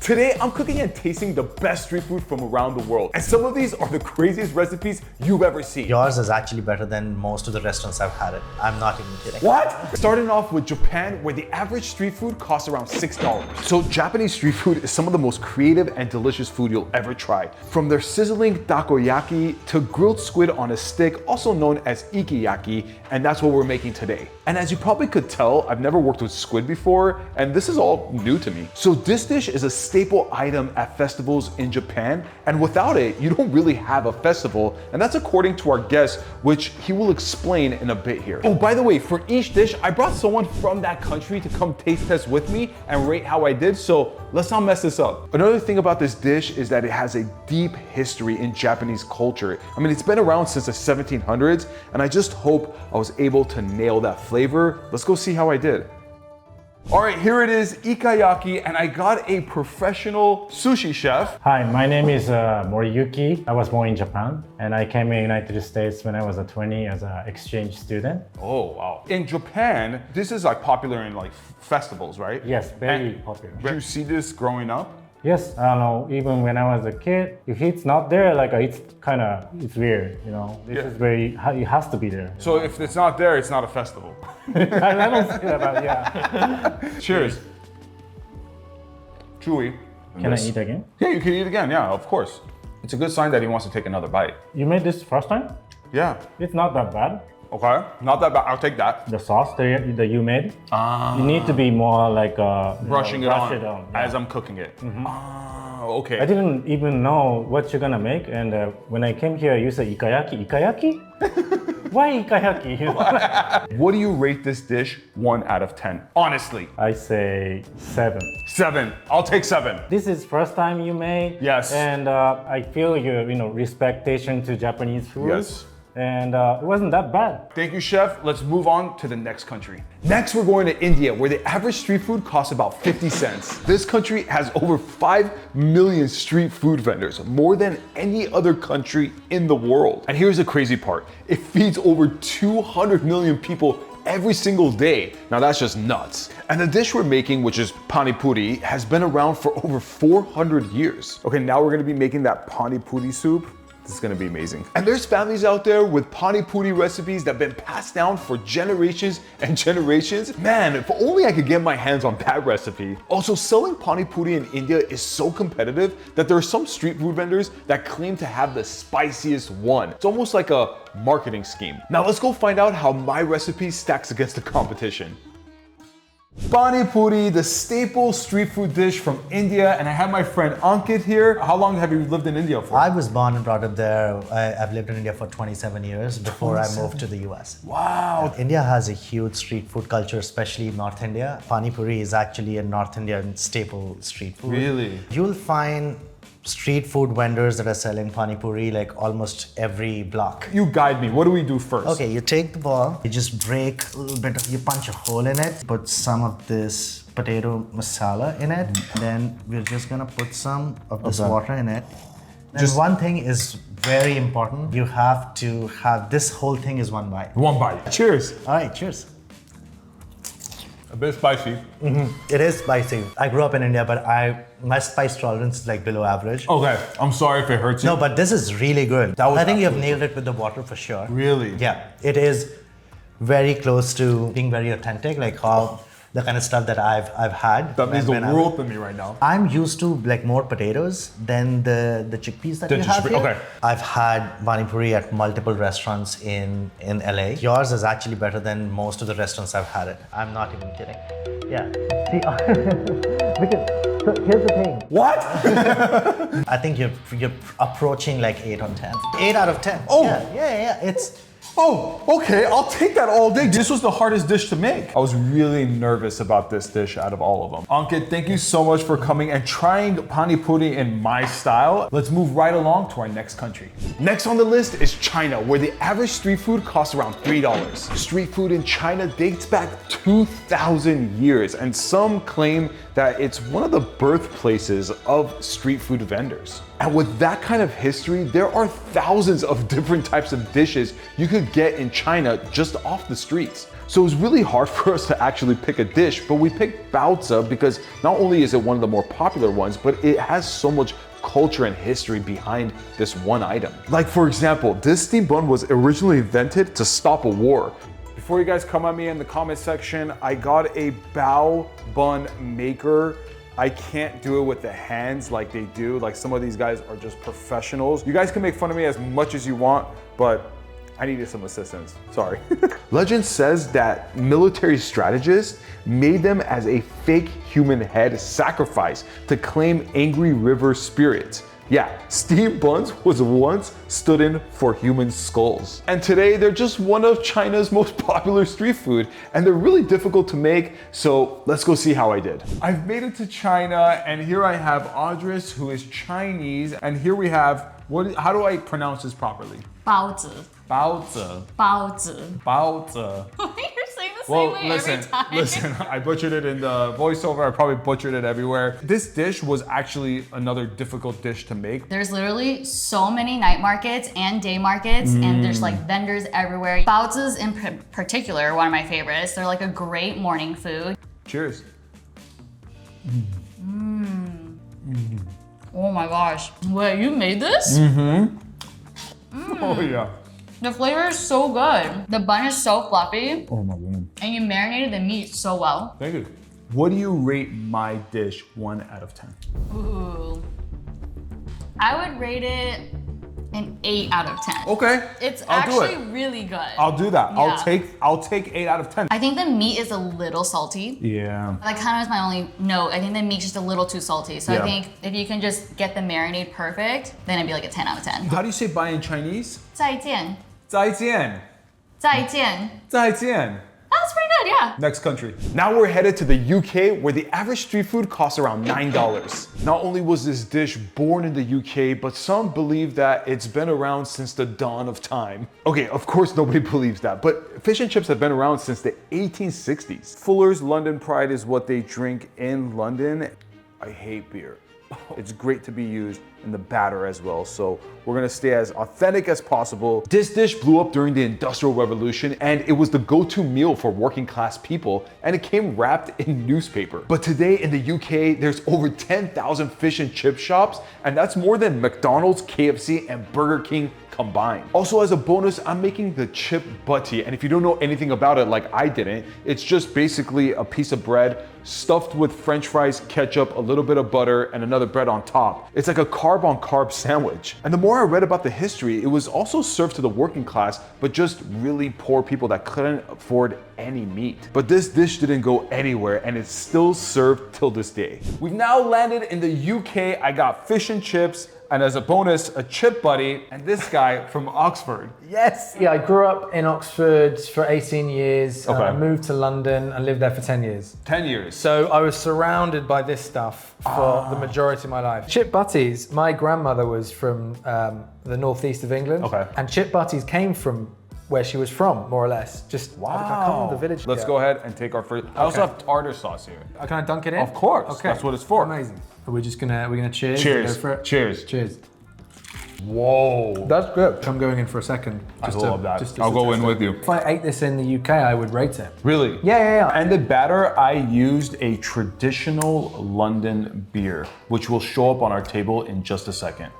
Today, I'm cooking and tasting the best street food from around the world. And some of these are the craziest recipes you've ever seen. Yours is actually better than most of the restaurants I've had it. I'm not even kidding. What? Starting off with Japan, where the average street food costs around $6. So Japanese street food is some of the most creative and delicious food you'll ever try. From their sizzling takoyaki to grilled squid on a stick, also known as ikiyaki, and that's what we're making today. And as you probably could tell, I've never worked with squid before, and this is all new to me. So this dish is a staple item at festivals in Japan, and without it, you don't really have a festival, and that's according to our guest, which he will explain in a bit here. Oh, by the way, for each dish, I brought someone from that country to come taste test with me and rate how I did, so let's not mess this up. Another thing about this dish is that it has a deep history in Japanese culture. I mean, it's been around since the 1700s, and I just hope I was able to nail that flavor. Let's go see how I did. All right, here it is, ikayaki, and I got a professional sushi chef. Hi, my name is Moriyuki. I was born in Japan, and I came in the United States when I was 20 as an exchange student. Oh, wow. In Japan, this is like popular in like festivals, right? Yes, very popular. Did you see this growing up? Yes, I don't know, even when I was a kid, if it's not there, like it's weird, you know? This is very, it has to be there. So if it's not there, it's not a festival. I don't see that, but yeah. Cheers. Chewy. Can I eat again? Yeah, you can eat again, yeah, of course. It's a good sign that he wants to take another bite. You made this first time? Yeah. It's not that bad. Okay, not that bad, I'll take that. The sauce that you made, you need to be more like brushing it on yeah. as I'm cooking it. Okay. I didn't even know what you're gonna make, and when I came here, you said ikayaki. Ikayaki? Why ikayaki? What do you rate this dish 1 out of 10? Honestly. I say 7. 7. I'll take 7. This is first time you made. Yes. And I feel your respectation to Japanese food. Yes. And it wasn't that bad. Thank you, chef. Let's move on to the next country. Next, we're going to India, where the average street food costs about 50 cents. This country has over 5 million street food vendors, more than any other country in the world. And here's the crazy part. It feeds over 200 million people every single day. Now that's just nuts. And the dish we're making, which is Pani Puri, has been around for over 400 years. Okay, now we're gonna be making that Pani Puri soup. This is gonna be amazing. And there's families out there with Pani Puri recipes that have been passed down for generations and generations. Man, if only I could get my hands on that recipe. Also, selling Pani Puri in India is so competitive that there are some street food vendors that claim to have the spiciest one. It's almost like a marketing scheme. Now let's go find out how my recipe stacks against the competition. Pani Puri, the staple street food dish from India, and I have my friend Ankit here. How long have you lived in India for? I was born and brought up there. I've lived in India for 27 years before I moved to the US. Wow. India has a huge street food culture, especially in North India. Pani Puri is actually a North Indian staple street food. Really? You'll find street food vendors that are selling Pani Puri like almost every block. You guide me. What do we do first? Okay, you take the ball, you just break a little bit you punch a hole in it, put some of this potato masala in it, then we're just gonna put some of this water in it. And one thing is very important, you have to have this whole thing is one bite. One bite. Cheers. All right, cheers. A bit spicy. It is spicy. I grew up in India, but my spice tolerance is like below average. Okay, I'm sorry if it hurts you. No, but this is really good. That was I think you've absolutely nailed it with the water for sure. Really? Yeah, it is very close to being very authentic, like how the kind of stuff that I've had. That means the world to me right now. I'm used to like more potatoes than the chickpeas that you have here. Okay. I've had Pani Puri at multiple restaurants in LA. Yours is actually better than most of the restaurants I've had it. I'm not even kidding. Yeah. See, because so here's the thing. What? I think you're approaching like 8 on 10. 8 out of 10. Oh. Yeah. It's. Oh, okay, I'll take that all day. This was the hardest dish to make. I was really nervous about this dish out of all of them. Ankit, thank you so much for coming and trying Pani Puri in my style. Let's move right along to our next country. Next on the list is China, where the average street food costs around $3. Street food in China dates back 2,000 years, and some claim that it's one of the birthplaces of street food vendors. And with that kind of history, there are thousands of different types of dishes you could get in China just off the streets. So it was really hard for us to actually pick a dish, but we picked baozi because not only is it one of the more popular ones, but it has so much culture and history behind this one item. Like for example, this steamed bun was originally invented to stop a war. Before you guys come at me in the comment section, I got a bao bun maker. I can't do it with the hands like they do. Like some of these guys are just professionals. You guys can make fun of me as much as you want, but I needed some assistance, sorry. Legend says that military strategists made them as a fake human head sacrifice to claim angry river spirits. Yeah, steamed buns was once stood in for human skulls. And today they're just one of China's most popular street food, and they're really difficult to make, so let's go see how I did. I've made it to China, and here I have Audris, who is Chinese, and here we have, how do I pronounce this properly? 包子 Baozi. 包子 Baozi. You're saying the same Well, way listen, every time. listen, I butchered it in the voiceover. I probably butchered it everywhere. This dish was actually another difficult dish to make. There's literally so many night markets and day markets, and there's like vendors everywhere. Baozis in particular are one of my favorites. They're like a great morning food. Cheers. Oh my gosh. Wait, you made this? Oh yeah. The flavor is so good. The bun is so fluffy, Oh my god. and you marinated the meat so well. Thank you. What do you rate my dish 1 out of 10? Ooh. I would rate it an 8 out of 10. Okay. It's I'll do actually it. really good. I'll do that. Yeah. I'll take 8 out of 10. I think the meat is a little salty. Yeah. That kind of is my only note. I think the meat's just a little too salty. So Yeah. I think if you can just get the marinade perfect, then it'd be like a 10 out of 10. How do you say bye in Chinese? 再见.再见.再见. 再见. That's pretty good, yeah. Next country. Now we're headed to the UK, where the average street food costs around $9. Not only was this dish born in the UK, but some believe that it's been around since the dawn of time. Okay, of course nobody believes that, but fish and chips have been around since the 1860s. Fuller's London Pride is what they drink in London. I hate beer. It's great to be used in the batter as well, so we're gonna stay as authentic as possible. This dish blew up during the Industrial Revolution, and it was the go-to meal for working class people, and it came wrapped in newspaper. But today in the UK, there's over 10,000 fish and chip shops, and that's more than McDonald's, KFC, and Burger King combined. Also, as a bonus, I'm making the chip butty, and if you don't know anything about it like I didn't, it's just basically a piece of bread stuffed with French fries, ketchup, a little bit of butter, and another bread on top. It's like a carb on carb sandwich. And the more I read about the history, it was also served to the working class, but just really poor people that couldn't afford any meat. But this dish didn't go anywhere, and it's still served till this day. We've now landed in the UK. I got fish and chips, and as a bonus, a chip buddy, and this guy from Oxford. Yes. Yeah, I grew up in Oxford for 18 years. Okay. I moved to London and lived there for 10 years. 10 years. So I was surrounded by this stuff for the majority of my life. Chip butties, my grandmother was from the northeast of England. Okay. And chip butties came from where she was from, more or less. Just I can't remember the village. Let's go ahead and take our first. I also have tartar sauce here. Can I dunk it in? Of course. Okay. That's what it's for. Amazing. We're gonna cheers. Cheers. Go for it. Cheers. Cheers. Whoa. That's good. I'm going in for a second. I love that. I'll go in with you. If I ate this in the UK, I would rate it. Really? Yeah. And the batter, I used a traditional London beer, which will show up on our table in just a second.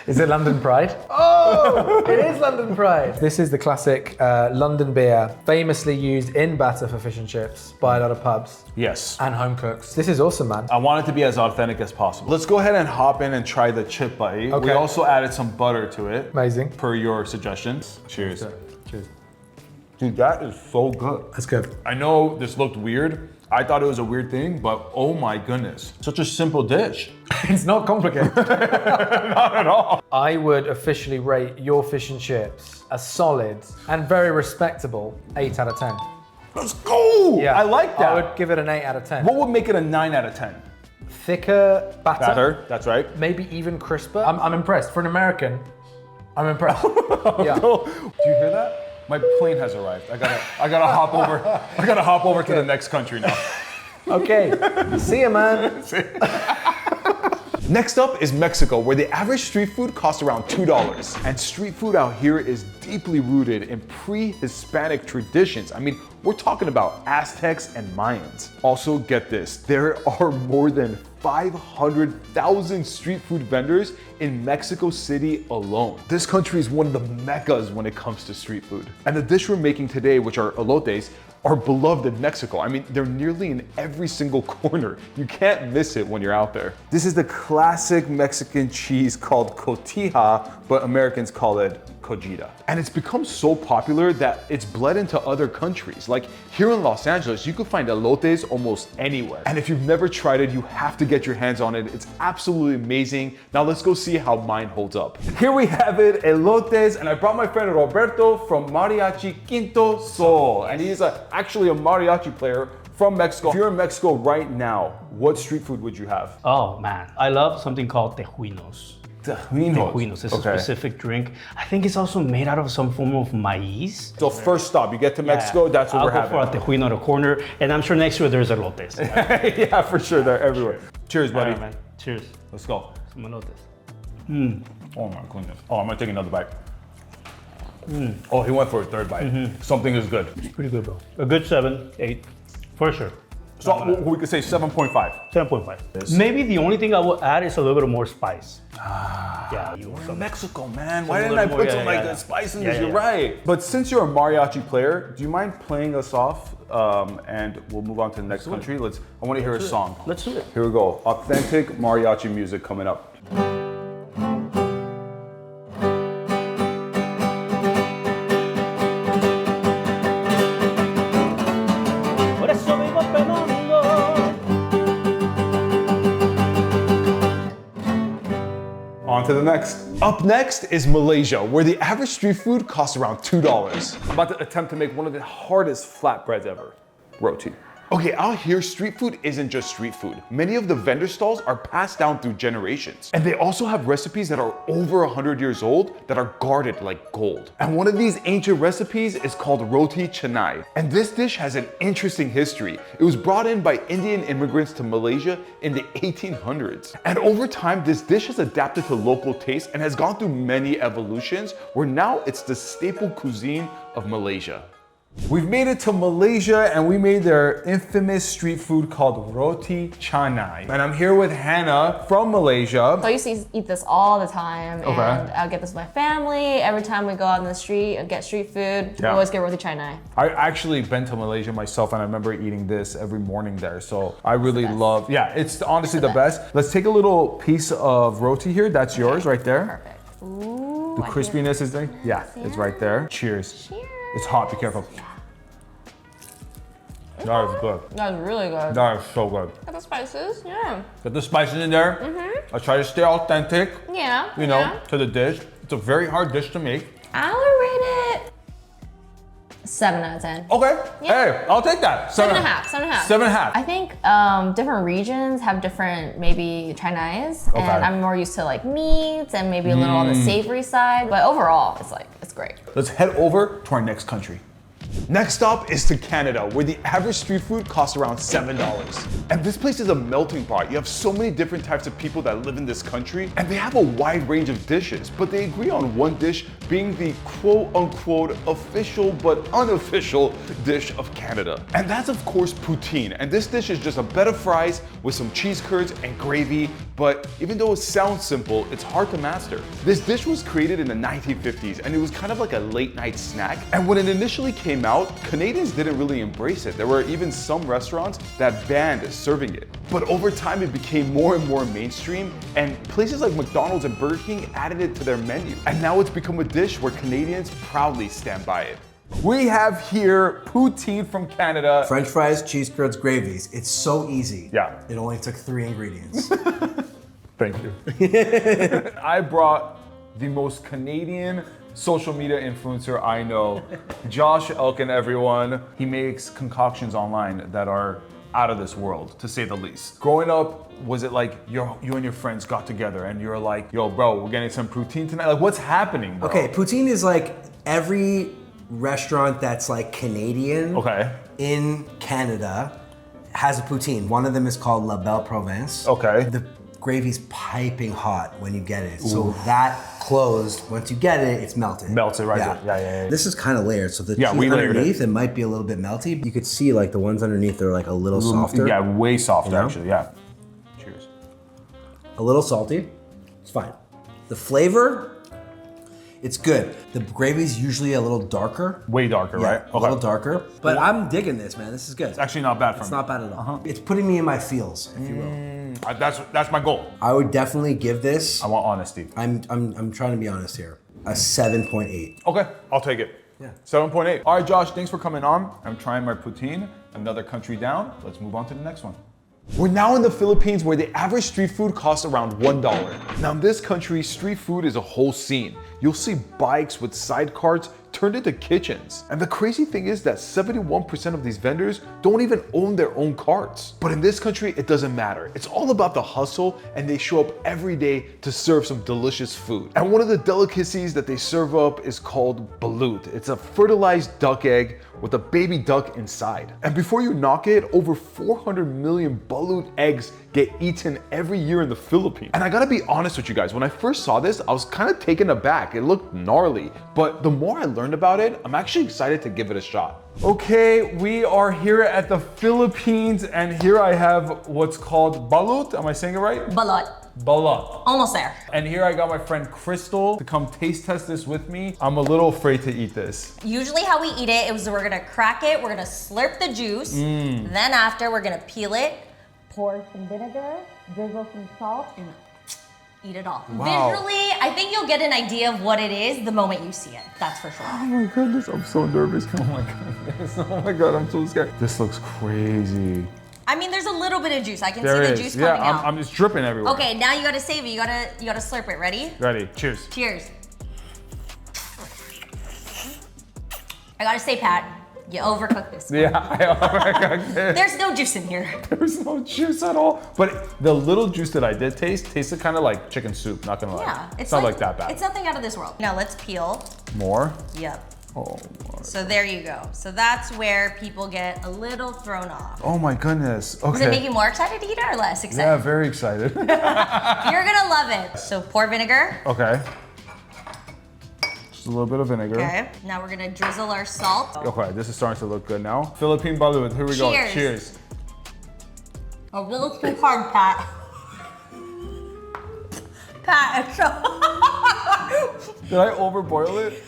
Is it London Pride? Oh, it is London Pride. This is the classic London beer, famously used in batter for fish and chips by a lot of pubs Yes. and home cooks. This is awesome, man. I want it to be as authentic as possible. Let's go ahead and hop in and try the chip buddy. Okay. We also added some butter to it. Amazing. Per your suggestions. Cheers. Cheers. Dude, that is so good. That's good. I know this looked weird. I thought it was a weird thing, but oh my goodness. Such a simple dish. It's not complicated. Not at all. I would officially rate your fish and chips a solid and very respectable 8 out of 10. Let's go. Yeah. I like that. I would give it an 8 out of 10. What would make it a 9 out of 10? Thicker batter. Batter, that's right. Maybe even crisper. I'm impressed. For an American, I'm impressed. Yeah. Do you hear that? My plane has arrived. I gotta hop over. I gotta hop over to the next country now. Okay. See ya, man. Next up is Mexico, where the average street food costs around $2. And street food out here is deeply rooted in pre-Hispanic traditions. I mean, we're talking about Aztecs and Mayans. Also, get this, there are more than 500,000 street food vendors in Mexico City alone. This country is one of the meccas when it comes to street food. And the dish we're making today, which are elotes, are beloved in Mexico. I mean, they're nearly in every single corner. You can't miss it when you're out there. This is the classic Mexican cheese called cotija, but Americans call it cojita. And it's become so popular that it's bled into other countries. Like here in Los Angeles, you can find elotes almost anywhere. And if you've never tried it, you have to get your hands on it. It's absolutely amazing. Now let's go see how mine holds up. Here we have it, elotes, and I brought my friend Roberto from Mariachi Quinto Sol. And he's actually a mariachi player from Mexico. If you're in Mexico right now, what street food would you have? Oh man, I love something called tejuinos. Tejuinos. It's a specific drink. I think it's also made out of some form of maize. So first stop, you get to Mexico, that's what we're having. I'll go for a tejuino at a corner, and I'm sure next to it there's elotes. Yeah, for sure, they're everywhere. Cheers, buddy. All right, man. Cheers. Let's go. Some elotes. Oh my goodness. Oh, I'm gonna take another bite. Oh, he went for a third bite. Something is good. It's pretty good, bro. A good 7, 8, for sure. So we could say 7.5. 7.5. Maybe the only thing I will add is a little bit more spice. Yeah, you From Mexico, man. Why a didn't I little put more, some yeah. spice in Yeah, this? yeah, You're yeah. right. But since you're a mariachi player, do you mind playing us off? And we'll move on to the next country. I want to hear a song. Let's do it. Here we go. Authentic mariachi music coming up. Por eso vivo penando. On to the next. Up next is Malaysia, where the average street food costs around $2. I'm about to attempt to make one of the hardest flatbreads ever. Roti. Okay, out here, street food isn't just street food. Many of the vendor stalls are passed down through generations. And they also have recipes that are over 100 years old that are guarded like gold. And one of these ancient recipes is called Roti Canai. And this dish has an interesting history. It was brought in by Indian immigrants to Malaysia in the 1800s. And over time, this dish has adapted to local tastes and has gone through many evolutions, where now it's the staple cuisine of Malaysia. We've made it to Malaysia and we made their infamous street food called Roti Canai. And I'm here with Hannah from Malaysia. So I used to eat this all the time, and I'll get this with my family. Every time we go out on the street and get street food, we always get roti canai. I actually been to Malaysia myself and I remember eating this every morning there. So I really love, it's honestly the best. Let's take a little piece of roti here. That's yours right there. Perfect. Ooh, The crispiness is there. Yeah, it's right there. Cheers. Cheers. It's hot, be careful. That is good. That was really good. That is so good. Got the spices, yeah. Get the spices in there. I try to stay authentic, Yeah. you know, to the dish. It's a very hard dish to make. I'll rate it 7 out of 10. Okay, Yeah. hey, I'll take that. 7.5. 7.5. 7.5. I think different regions have different maybe canais, Okay. and I'm more used to like meats and maybe a little on the savory side. But overall, it's great. Let's head over to our next country. Next stop is to Canada, where the average street food costs around $7. And this place is a melting pot. You have so many different types of people that live in this country, and they have a wide range of dishes, but they agree on one dish being the quote-unquote official but unofficial dish of Canada. And that's of course poutine. And this dish is just a bed of fries with some cheese curds and gravy, but even though it sounds simple, it's hard to master. This dish was created in the 1950s, and it was kind of like a late night snack. And when it initially came out, Canadians didn't really embrace it. There were even some restaurants that banned serving it. But over time, it became more and more mainstream, and places like McDonald's and Burger King added it to their menu. And now it's become a dish where Canadians proudly stand by it. We have here poutine from Canada. French fries, cheese curds, gravies. It's so easy. Yeah. It only took 3 ingredients. Thank you. I brought the most Canadian social media influencer I know, Josh Elkin, everyone. He makes concoctions online that are out of this world, to say the least. Growing up, was it like you and your friends got together and you're like, yo, bro, we're getting some poutine tonight? Like, what's happening, bro? Okay, poutine is like every restaurant that's like Canadian in Canada has a poutine. One of them is called La Belle Province. Okay. The gravy's piping hot when you get it. So that closed, once you get it, it's melted. Melts it right there. Yeah. This is kind of layered, so the Yeah, cheese we layered underneath, it might be a little bit melty. You could see like the ones underneath are like a little softer. Yeah, way softer You know? actually, yeah. Cheers. A little salty, it's fine. The flavor, it's good. The gravy's usually a little darker. Way darker, Yeah, right? a little darker. But I'm digging this, man. This is good. It's actually not bad for me. It's not bad at all. It's putting me in my feels, if you will. That's my goal. I would definitely give this. I want honesty. I'm trying to be honest here. A 7.8. Okay, I'll take it. Yeah. 7.8. All right, Josh, thanks for coming on. I'm trying my poutine. Another country down. Let's move on to the next one. We're now in the Philippines where the average street food costs around $1. Now in this country, street food is a whole scene. You'll see bikes with side carts turned into kitchens. And the crazy thing is that 71% of these vendors don't even own their own carts. But in this country, it doesn't matter. It's all about the hustle and they show up every day to serve some delicious food. And one of the delicacies that they serve up is called balut. It's a fertilized duck egg with a baby duck inside. And before you knock it, over 400 million balut eggs get eaten every year in the Philippines. And I gotta be honest with you guys, when I first saw this, I was kind of taken aback. It looked gnarly, but the more I learned about it, I'm actually excited to give it a shot. Okay, we are here at the Philippines, and here I have what's called balut. Am I saying it right? Balut. Balut. Almost there. And here I got my friend Crystal to come taste test this with me. I'm a little afraid to eat this. Usually how we eat it is we're gonna crack it, we're gonna slurp the juice, then after we're gonna peel it, pour some vinegar, drizzle some salt, and eat it all. Wow. Visually, I think you'll get an idea of what it is the moment you see it. That's for sure. Oh my goodness, I'm so nervous. Oh my goodness. Oh my god, I'm so scared. This looks crazy. I mean, there's a little bit of juice. I can There see is. the juice coming out. I'm just dripping everywhere. Okay, now you gotta save it. You gotta slurp it. Ready? Ready, cheers. Cheers. I gotta say, Pat, you overcooked this. Yeah, I overcooked it. There's no juice in here. There's no juice at all. But the little juice that I did tasted kind of like chicken soup, not gonna lie. Yeah, it's not like that bad. It's nothing out of this world. Now let's peel. More? Yep. Oh my. So there you go. So that's where people get a little thrown off. Oh my goodness. Okay. Does it make you more excited to eat it or less Yeah, excited? very excited. You're gonna love it. So pour vinegar. Okay. Just a little bit of vinegar. Okay. Now we're gonna drizzle our salt. Okay, this is starting to look good now. Philippine balut, here we go. Cheers. Cheers. A little too hard, Pat. Pat, it's so. Did I overboil it?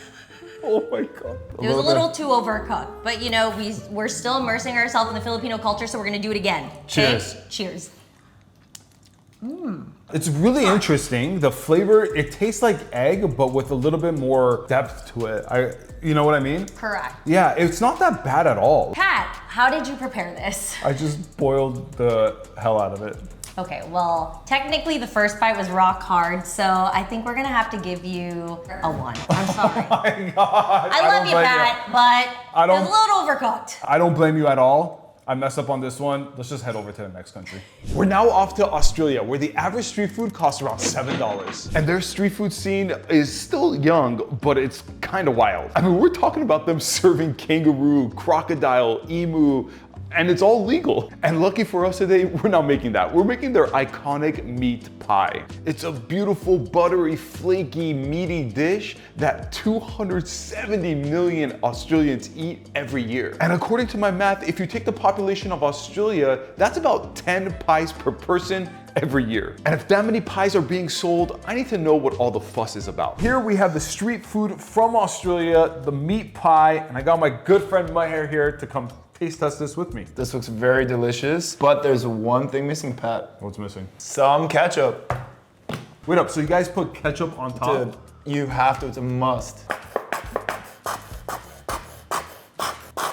Oh my god. It was a little too overcooked, but you know, we're still immersing ourselves in the Filipino culture, so we're gonna do it again. Okay? Cheers. Cheers. It's really interesting. The flavor, it tastes like egg, but with a little bit more depth to it. You know what I mean? Correct. Yeah, it's not that bad at all. Pat, how did you prepare this? I just boiled the hell out of it. Okay, well, technically the first bite was rock hard, so I think we're gonna have to give you a 1. I'm sorry. Oh my god. I love you, Pat, but it was a little overcooked. I don't blame you at all. I messed up on this one. Let's just head over to the next country. We're now off to Australia, where the average street food costs around $7. And their street food scene is still young, but it's kind of wild. I mean, we're talking about them serving kangaroo, crocodile, emu, and it's all legal. And lucky for us today, we're not making that. We're making their iconic meat pie. It's a beautiful, buttery, flaky, meaty dish that 270 million Australians eat every year. And according to my math, if you take the population of Australia, that's about 10 pies per person every year. And if that many pies are being sold, I need to know what all the fuss is about. Here we have the street food from Australia, the meat pie, and I got my good friend Maher here to come taste test this with me. This looks very delicious, but there's one thing missing, Pat. What's missing? Some ketchup. Wait up, so you guys put ketchup on top? Dude, you have to, it's a must.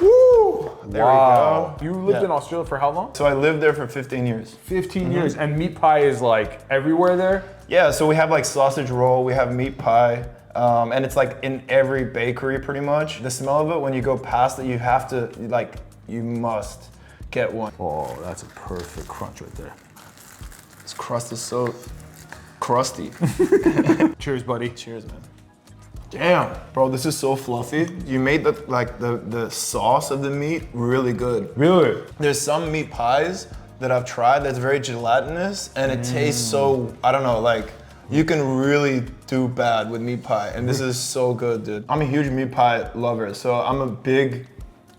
Woo! There we go. You lived Yeah. in Australia for how long? So I lived there for 15 years. 15 years, and meat pie is like everywhere there? Yeah, so we have like sausage roll, we have meat pie, and it's like in every bakery pretty much. The smell of it, when you go past it, you have to, like, you must get one. Oh, that's a perfect crunch right there. This crust is so crusty. Cheers, buddy. Cheers, man. Damn, bro, this is so fluffy. You made the sauce of the meat really good. Really? There's some meat pies that I've tried that's very gelatinous and it tastes so, I don't know, like you can really do bad with meat pie. And this is so good, dude. I'm a huge meat pie lover, so I'm a big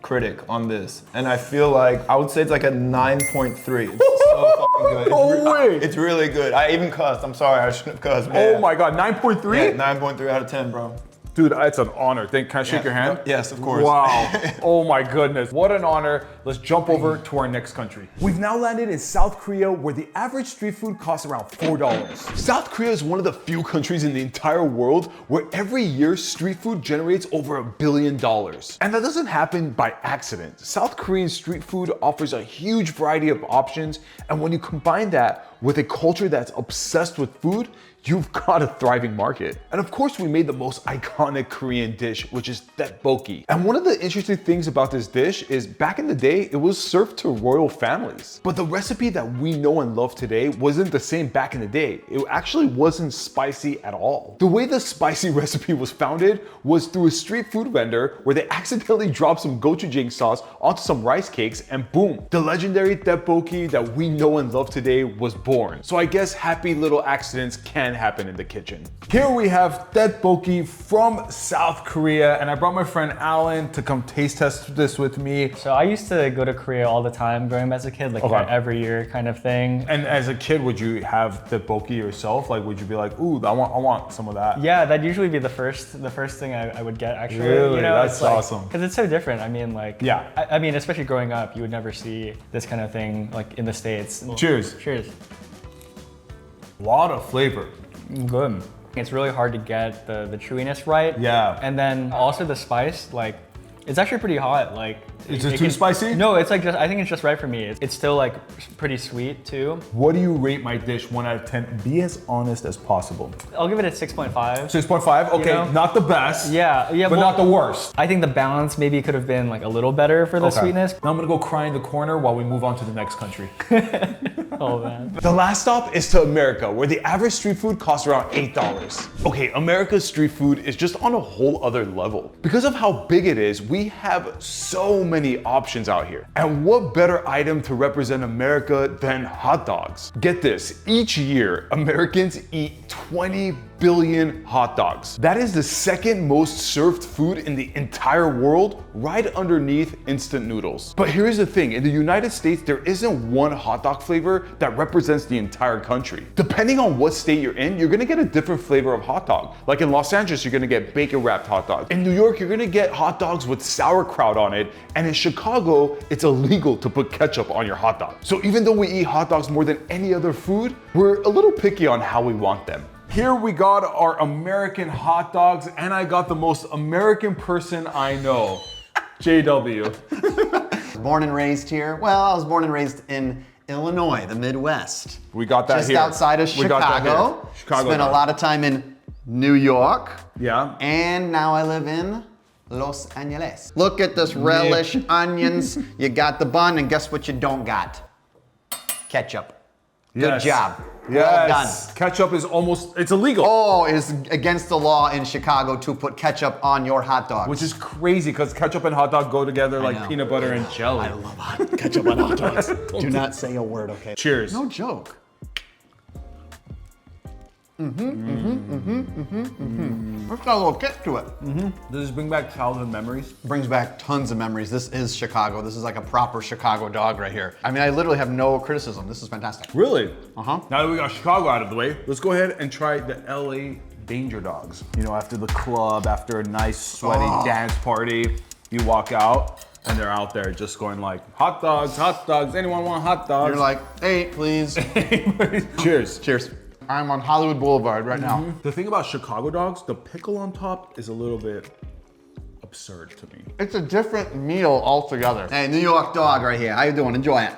critic on this. And I feel like, I would say it's like a 9.3. It's so fucking good. No way. It's really good. I even cussed. I'm sorry, I shouldn't have cussed. Oh my God, 9.3? Yeah, 9.3 out of 10, bro. Dude, it's an honor. Can I shake your hand? Yes, of course. Wow. Oh my goodness. What an honor. Let's jump over to our next country. We've now landed in South Korea, where the average street food costs around $4. South Korea is one of the few countries in the entire world where every year street food generates over $1 billion. And that doesn't happen by accident. South Korean street food offers a huge variety of options. And when you combine that with a culture that's obsessed with food, you've got a thriving market. And of course, we made the most iconic Korean dish, which is tteokbokki. And one of the interesting things about this dish is back in the day, it was served to royal families. But the recipe that we know and love today wasn't the same back in the day. It actually wasn't spicy at all. The way the spicy recipe was founded was through a street food vendor where they accidentally dropped some gochujang sauce onto some rice cakes, and boom, the legendary tteokbokki that we know and love today was born. So I guess happy little accidents can happen in the kitchen. Here we have tteokbokki from South Korea, and I brought my friend Alan to come taste test this with me. So I used to go to Korea all the time growing up as a kid, like every year kind of thing. And as a kid, would you have tteokbokki yourself? Like, would you be like, ooh, I want some of that? Yeah, that'd usually be the first thing I would get, actually. Really? You know, That's awesome. Because it's so different. I mean, like, yeah. I mean, especially growing up, you would never see this kind of thing like in the States. Cheers. Cheers. A lot of flavor. Good. It's really hard to get the chewiness right. Yeah. And then also the spice, like, it's actually pretty hot. Like, is it too spicy? No, it's like I think it's just right for me. It's still like pretty sweet too. What do you rate my dish 1 out of 10? Be as honest as possible. I'll give it a 6.5. 6.5? Okay, You know? not the best. Yeah, but well, not the worst. I think the balance maybe could have been like a little better for the sweetness. Now I'm gonna go cry in the corner while we move on to the next country. Oh man. The last stop is to America, where the average street food costs around $8. Okay, America's street food is just on a whole other level. Because of how big it is, we have so many options out here. And what better item to represent America than hot dogs? Get this, each year, Americans eat 20 billion hot dogs. That is the second most served food in the entire world, right underneath instant noodles. But here's the thing, in the United States, there isn't one hot dog flavor that represents the entire country. Depending on what state you're in, you're gonna get a different flavor of hot dog. Like in Los Angeles, you're gonna get bacon wrapped hot dogs. In New York, you're gonna get hot dogs with sauerkraut on it. And in Chicago, it's illegal to put ketchup on your hot dog. So even though we eat hot dogs more than any other food, we're a little picky on how we want them. Here we got our American hot dogs, and I got the most American person I know, JW. Born and raised here. Well, I was born and raised in Illinois, the Midwest. We got that just here. outside of We got that Chicago. here. Chicago. Spent a lot of time in New York. Yeah. And now I live in Los Angeles. Look at this relish, onions. You got the bun, and guess what you don't got? Ketchup. Good job. Well done. Ketchup is almost, it's illegal. Oh, it is against the law in Chicago to put ketchup on your hot dogs. Which is crazy because ketchup and hot dog go together like peanut butter and jelly. I love ketchup on hot dogs. Do not say a word, okay? Cheers. No joke. It's got a little kick to it. Does this bring back childhood memories? Brings back tons of memories. This is Chicago. This is like a proper Chicago dog right here. I mean, I literally have no criticism. This is fantastic. Really? Uh-huh. Now that we got Chicago out of the way, let's go ahead and try the LA Danger Dogs. You know, after the club, after a nice sweaty dance party, you walk out and they're out there just going like, hot dogs, anyone want hot dogs? You're like, 8, please. Cheers. Cheers. I'm on Hollywood Boulevard right now. The thing about Chicago dogs, the pickle on top is a little bit absurd to me. It's a different meal altogether. Hey, New York dog right here. How you doing? Enjoy it.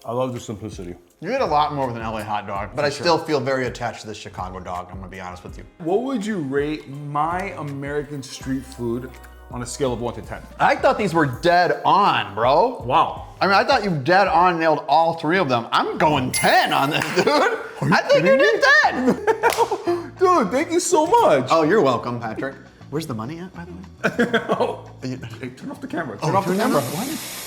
I love the simplicity. You eat a lot more with an LA hot dog, but I still feel very attached to this Chicago dog, I'm gonna be honest with you. What would you rate my American street food on a scale of 1 to 10? I thought these were dead on, bro. Wow. I mean, I thought you dead on nailed all 3 of them. I'm going 10 on this, dude. I think you did 10. Dude, thank you so much. Oh, you're welcome, Patrick. Where's the money at, by the way? Hey, turn off the camera. Turn off the camera. What?